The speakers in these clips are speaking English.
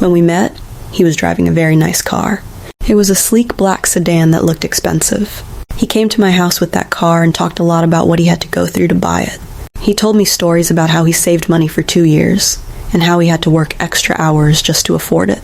When we met, he was driving a very nice car. It was a sleek black sedan that looked expensive. He came to my house with that car and talked a lot about what he had to go through to buy it. He told me stories about how he saved money for 2 years, and how he had to work extra hours just to afford it.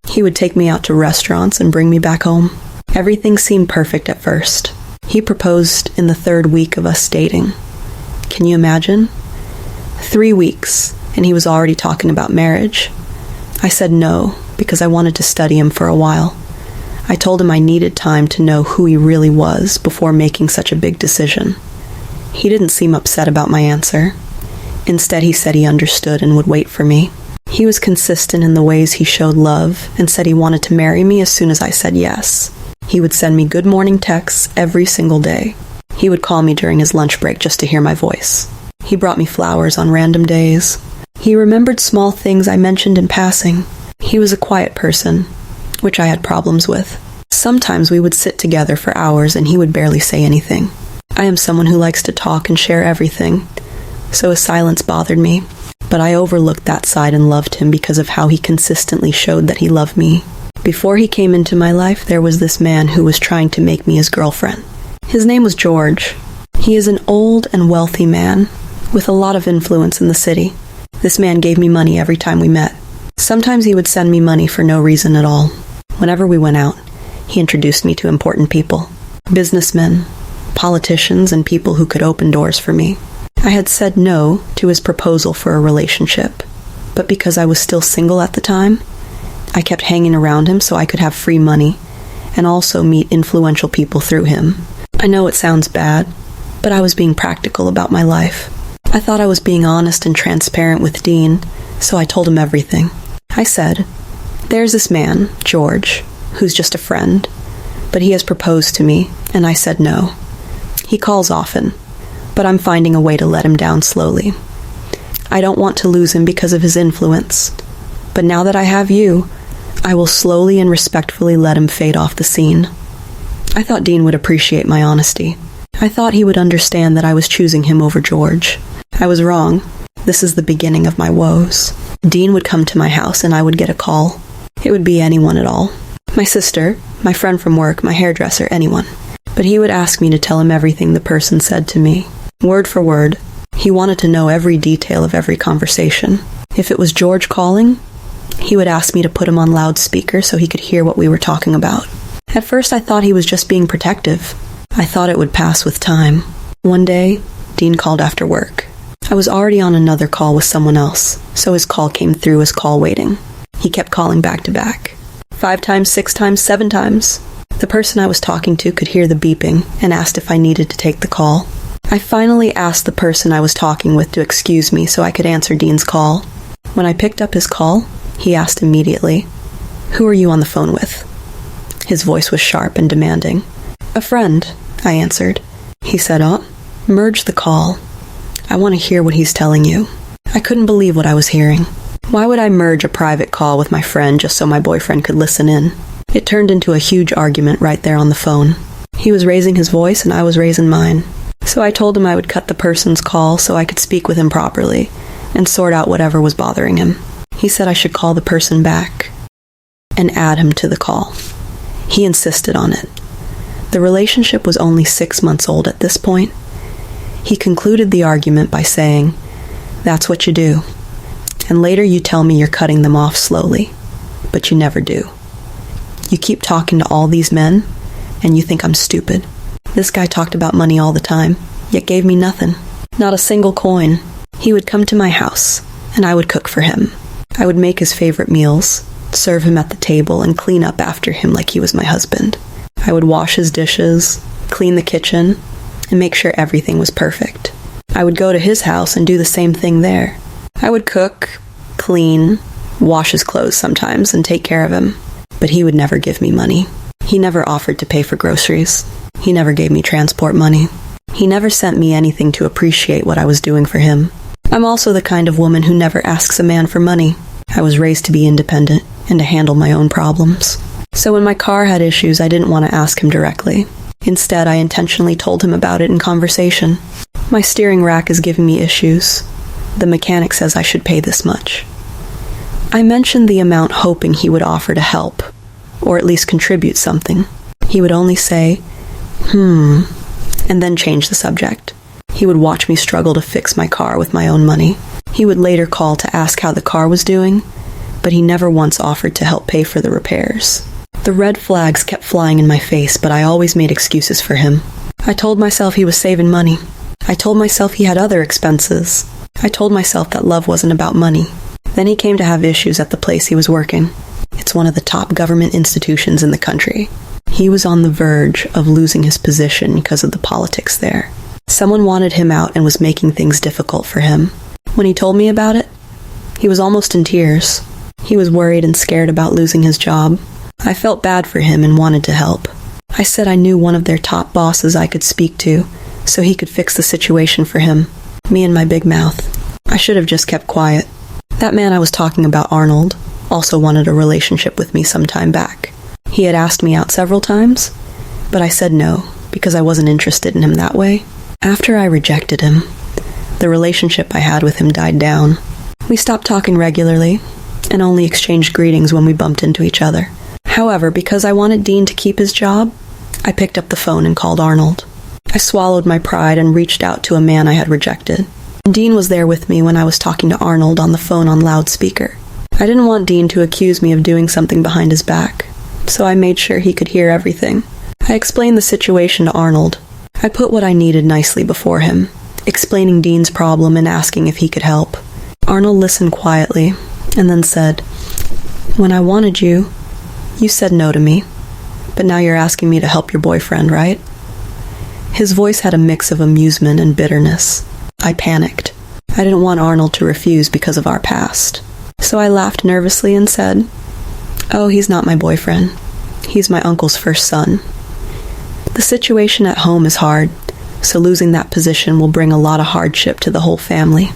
He would take me out to restaurants and bring me back home. Everything seemed perfect at first. He proposed in the 3rd week of us dating. Can you imagine? 3 weeks, and he was already talking about marriage. I said no, because I wanted to study him for a while. I told him I needed time to know who he really was before making such a big decision. He didn't seem upset about my answer. Instead, he said he understood and would wait for me. He was consistent in the ways he showed love and said he wanted to marry me as soon as I said yes. He would send me good morning texts every single day. He would call me during his lunch break just to hear my voice. He brought me flowers on random days. He remembered small things I mentioned in passing. He was a quiet person, which I had problems with. Sometimes we would sit together for hours and he would barely say anything. I am someone who likes to talk and share everything, so his silence bothered me. But I overlooked that side and loved him because of how he consistently showed that he loved me. Before he came into my life, there was this man who was trying to make me his girlfriend. His name was George. He is an old and wealthy man with a lot of influence in the city. This man gave me money every time we met. Sometimes he would send me money for no reason at all. Whenever we went out, he introduced me to important people, businessmen, politicians, and people who could open doors for me. I had said no to his proposal for a relationship, but because I was still single at the time, I kept hanging around him so I could have free money and also meet influential people through him. I know it sounds bad, but I was being practical about my life. I thought I was being honest and transparent with Dean, so I told him everything. I said, "There's this man, George, who's just a friend, but he has proposed to me," and I said no. He calls often, but I'm finding a way to let him down slowly. I don't want to lose him because of his influence, but now that I have you, I will slowly and respectfully let him fade off the scene. I thought Dean would appreciate my honesty. I thought he would understand that I was choosing him over George. I was wrong. This is the beginning of my woes. Dean would come to my house and I would get a call. It would be anyone at all. My sister, my friend from work, my hairdresser, anyone. But he would ask me to tell him everything the person said to me, word for word. He wanted to know every detail of every conversation. If it was George calling, he would ask me to put him on loudspeaker so he could hear what we were talking about. At first I thought he was just being protective. I thought it would pass with time. One day, Dean called after work. I was already on another call with someone else, so his call came through as call waiting. He kept calling back to back. 5 times, 6 times, 7 times. The person I was talking to could hear the beeping and asked if I needed to take the call. I finally asked the person I was talking with to excuse me so I could answer Dean's call. When I picked up his call, he asked immediately, "Who are you on the phone with?" His voice was sharp and demanding. "A friend," I answered. He said, "Oh, merge the call. I want to hear what he's telling you." I couldn't believe what I was hearing. Why would I merge a private call with my friend just so my boyfriend could listen in? It turned into a huge argument right there on the phone. He was raising his voice and I was raising mine. So I told him I would cut the person's call so I could speak with him properly and sort out whatever was bothering him. He said I should call the person back and add him to the call. He insisted on it. The relationship was only 6 months old at this point. He concluded the argument by saying, "That's what you do. And later you tell me you're cutting them off slowly, but you never do. You keep talking to all these men, and you think I'm stupid." This guy talked about money all the time, yet gave me nothing. Not a single coin. He would come to my house, and I would cook for him. I would make his favorite meals, serve him at the table, and clean up after him like he was my husband. I would wash his dishes, clean the kitchen, and make sure everything was perfect. I would go to his house and do the same thing there. I would cook, clean, wash his clothes sometimes, and take care of him. But he would never give me money. He never offered to pay for groceries. He never gave me transport money. He never sent me anything to appreciate what I was doing for him. I'm also the kind of woman who never asks a man for money. I was raised to be independent and to handle my own problems. So when my car had issues, I didn't want to ask him directly. Instead, I intentionally told him about it in conversation. "My steering rack is giving me issues. The mechanic says I should pay this much." I mentioned the amount hoping he would offer to help, or at least contribute something. He would only say, and then change the subject. He would watch me struggle to fix my car with my own money. He would later call to ask how the car was doing, but he never once offered to help pay for the repairs. The red flags kept flying in my face, but I always made excuses for him. I told myself he was saving money. I told myself he had other expenses. I told myself that love wasn't about money. Then he came to have issues at the place he was working. It's one of the top government institutions in the country. He was on the verge of losing his position because of the politics there. Someone wanted him out and was making things difficult for him. When he told me about it, he was almost in tears. He was worried and scared about losing his job. I felt bad for him and wanted to help. I said I knew one of their top bosses I could speak to, so he could fix the situation for him. Me and my big mouth. I should have just kept quiet. That man I was talking about, Arnold, also wanted a relationship with me some time back. He had asked me out several times, but I said no, because I wasn't interested in him that way. After I rejected him, the relationship I had with him died down. We stopped talking regularly, and only exchanged greetings when we bumped into each other. However, because I wanted Dean to keep his job, I picked up the phone and called Arnold. I swallowed my pride and reached out to a man I had rejected. Dean was there with me when I was talking to Arnold on the phone on loudspeaker. I didn't want Dean to accuse me of doing something behind his back, so I made sure he could hear everything. I explained the situation to Arnold. I put what I needed nicely before him, explaining Dean's problem and asking if he could help. Arnold listened quietly, and then said, "When I wanted you, you said no to me, but now you're asking me to help your boyfriend, right?" His voice had a mix of amusement and bitterness. I panicked. I didn't want Arnold to refuse because of our past. So I laughed nervously and said, "Oh, he's not my boyfriend. He's my uncle's first son. The situation at home is hard, so losing that position will bring a lot of hardship to the whole family."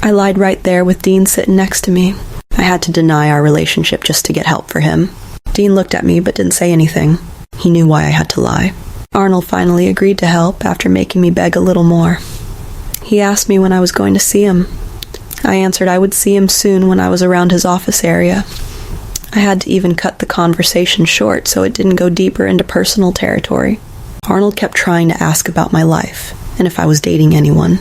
I lied right there with Dean sitting next to me. I had to deny our relationship just to get help for him. Dean looked at me but didn't say anything. He knew why I had to lie. Arnold finally agreed to help after making me beg a little more. He asked me when I was going to see him. I answered I would see him soon when I was around his office area. I had to even cut the conversation short so it didn't go deeper into personal territory. Arnold kept trying to ask about my life and if I was dating anyone,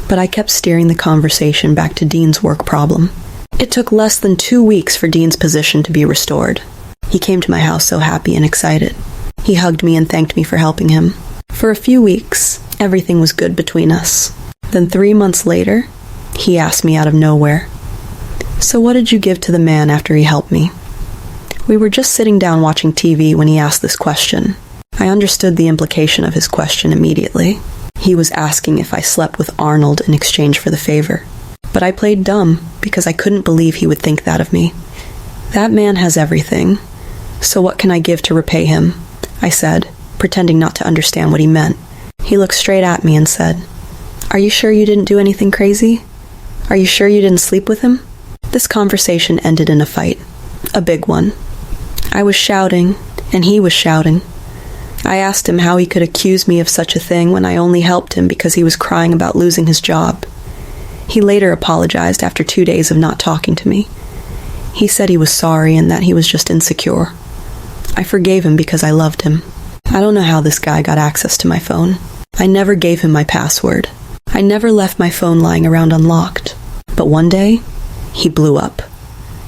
but I kept steering the conversation back to Dean's work problem. It took less than 2 weeks for Dean's position to be restored. He came to my house so happy and excited. He hugged me and thanked me for helping him. For a few weeks, everything was good between us. Then 3 months later, he asked me out of nowhere, "So what did you give to the man after he helped me?" We were just sitting down watching TV when he asked this question. I understood the implication of his question immediately. He was asking if I slept with Arnold in exchange for the favor. But I played dumb because I couldn't believe he would think that of me. "That man has everything, so what can I give to repay him?" I said, pretending not to understand what he meant. He looked straight at me and said, "Are you sure you didn't do anything crazy? Are you sure you didn't sleep with him?" This conversation ended in a fight. A big one. I was shouting, and he was shouting. I asked him how he could accuse me of such a thing when I only helped him because he was crying about losing his job. He later apologized after 2 days of not talking to me. He said he was sorry and that he was just insecure. I forgave him because I loved him. I don't know how this guy got access to my phone. I never gave him my password. I never left my phone lying around unlocked. But one day, he blew up,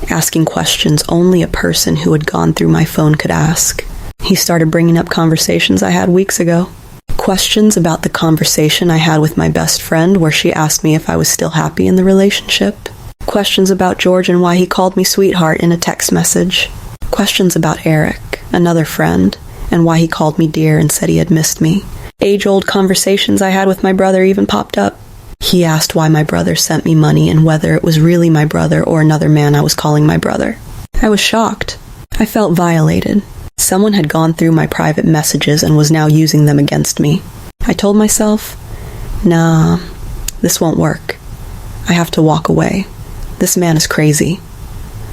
asking questions only a person who had gone through my phone could ask. He started bringing up conversations I had weeks ago. Questions about the conversation I had with my best friend where she asked me if I was still happy in the relationship. Questions about George and why he called me sweetheart in a text message. Questions about Eric, another friend, and why he called me dear and said he had missed me. Age-old conversations I had with my brother even popped up. He asked why my brother sent me money and whether it was really my brother or another man I was calling my brother. I was shocked. I felt violated. Someone had gone through my private messages and was now using them against me. I told myself, nah, this won't work. I have to walk away. This man is crazy.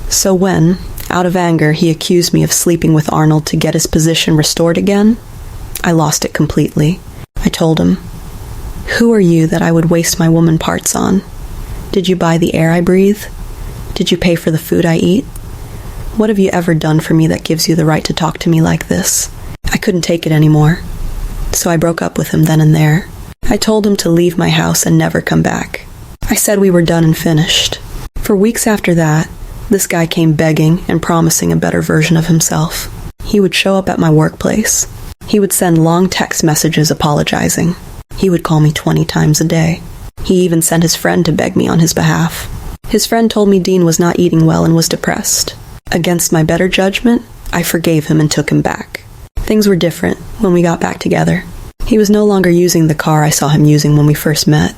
So when, out of anger, he accused me of sleeping with Arnold to get his position restored again, I lost it completely. I told him, "Who are you that I would waste my woman parts on? Did you buy the air I breathe? Did you pay for the food I eat? What have you ever done for me that gives you the right to talk to me like this? I couldn't take it anymore. So I broke up with him then and there. I told him to leave my house and never come back. I said we were done and finished. For weeks after that, this guy came begging and promising a better version of himself. He would show up at my workplace. He would send long text messages apologizing. He would call me 20 times a day. He even sent his friend to beg me on his behalf. His friend told me Dean was not eating well and was depressed. Against my better judgment, I forgave him and took him back. Things were different when we got back together. He was no longer using the car I saw him using when we first met.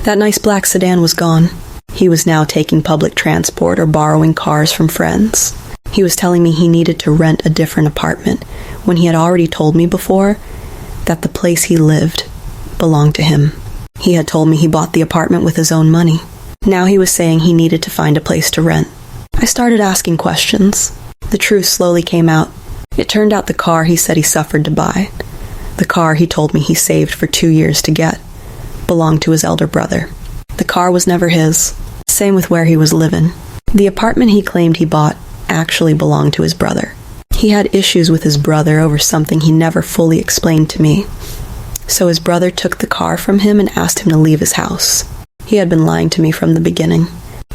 That nice black sedan was gone. He was now taking public transport or borrowing cars from friends. He was telling me he needed to rent a different apartment when he had already told me before that the place he lived belonged to him. He had told me he bought the apartment with his own money. Now he was saying he needed to find a place to rent. I started asking questions. The truth slowly came out. It turned out the car he said he suffered to buy, the car he told me he saved for 2 years to get, belonged to his elder brother. The car was never his. Same with where he was living. The apartment he claimed he bought actually belonged to his brother. He had issues with his brother over something he never fully explained to me. So his brother took the car from him and asked him to leave his house. He had been lying to me from the beginning.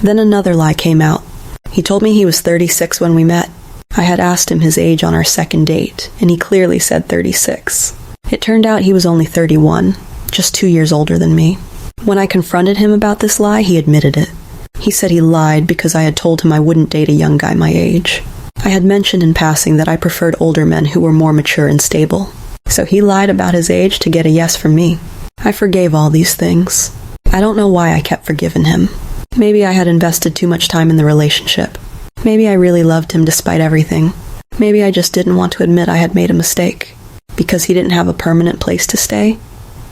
Then another lie came out. He told me he was 36 when we met. I had asked him his age on our second date, and he clearly said 36. It turned out he was only 31, just 2 years older than me. When I confronted him about this lie, he admitted it. He said he lied because I had told him I wouldn't date a young guy my age. I had mentioned in passing that I preferred older men who were more mature and stable. So he lied about his age to get a yes from me. I forgave all these things. I don't know why I kept forgiving him. Maybe I had invested too much time in the relationship. Maybe I really loved him despite everything. Maybe I just didn't want to admit I had made a mistake. Because he didn't have a permanent place to stay,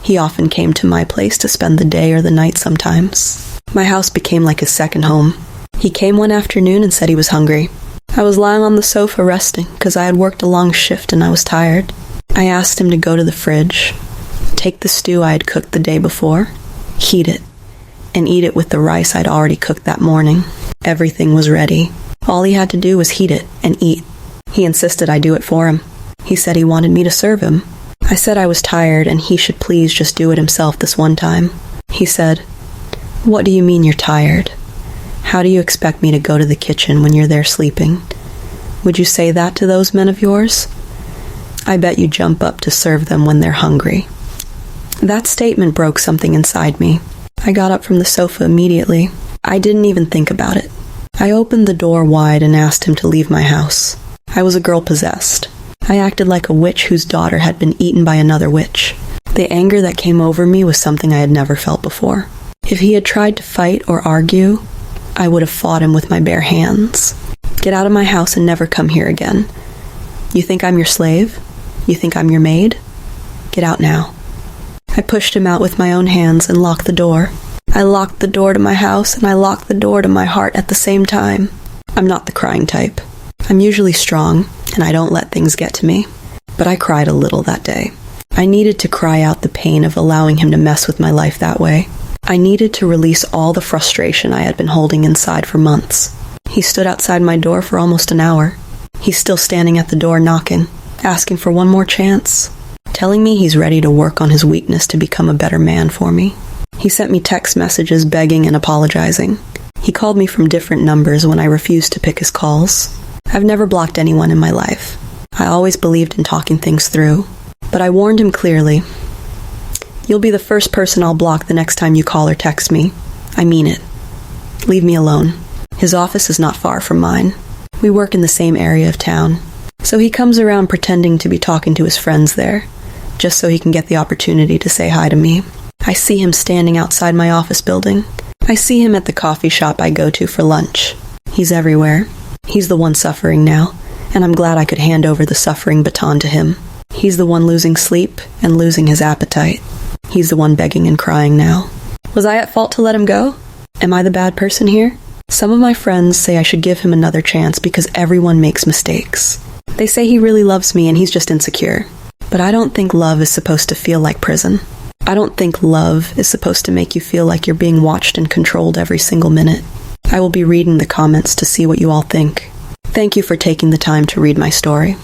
he often came to my place to spend the day or the night sometimes. My house became like his second home. He came one afternoon and said he was hungry. I was lying on the sofa resting because I had worked a long shift and I was tired. I asked him to go to the fridge, take the stew I had cooked the day before, heat it, and eat it with the rice I'd already cooked that morning. Everything was ready. All he had to do was heat it and eat. He insisted I do it for him. He said he wanted me to serve him. I said I was tired and he should please just do it himself this one time. He said, "What do you mean you're tired? How do you expect me to go to the kitchen when you're there sleeping? Would you say that to those men of yours? I bet you jump up to serve them when they're hungry." That statement broke something inside me. I got up from the sofa immediately. I didn't even think about it. I opened the door wide and asked him to leave my house. I was a girl possessed. I acted like a witch whose daughter had been eaten by another witch. The anger that came over me was something I had never felt before. If he had tried to fight or argue, I would have fought him with my bare hands. Get out of my house and never come here again. You think I'm your slave? You think I'm your maid? Get out now. I pushed him out with my own hands and locked the door. I locked the door to my house and I locked the door to my heart at the same time. I'm not the crying type. I'm usually strong, and I don't let things get to me. But I cried a little that day. I needed to cry out the pain of allowing him to mess with my life that way. I needed to release all the frustration I had been holding inside for months. He stood outside my door for almost an hour. He's still standing at the door knocking, asking for one more chance, telling me he's ready to work on his weakness to become a better man for me. He sent me text messages begging and apologizing. He called me from different numbers when I refused to pick his calls. I've never blocked anyone in my life. I always believed in talking things through. But I warned him clearly. You'll be the first person I'll block the next time you call or text me. I mean it. Leave me alone. His office is not far from mine. We work in the same area of town. So he comes around pretending to be talking to his friends there, just so he can get the opportunity to say hi to me. I see him standing outside my office building. I see him at the coffee shop I go to for lunch. He's everywhere. He's the one suffering now, and I'm glad I could hand over the suffering baton to him. He's the one losing sleep and losing his appetite. He's the one begging and crying now. Was I at fault to let him go? Am I the bad person here? Some of my friends say I should give him another chance because everyone makes mistakes. They say he really loves me and he's just insecure. But I don't think love is supposed to feel like prison. I don't think love is supposed to make you feel like you're being watched and controlled every single minute. I will be reading the comments to see what you all think. Thank you for taking the time to read my story.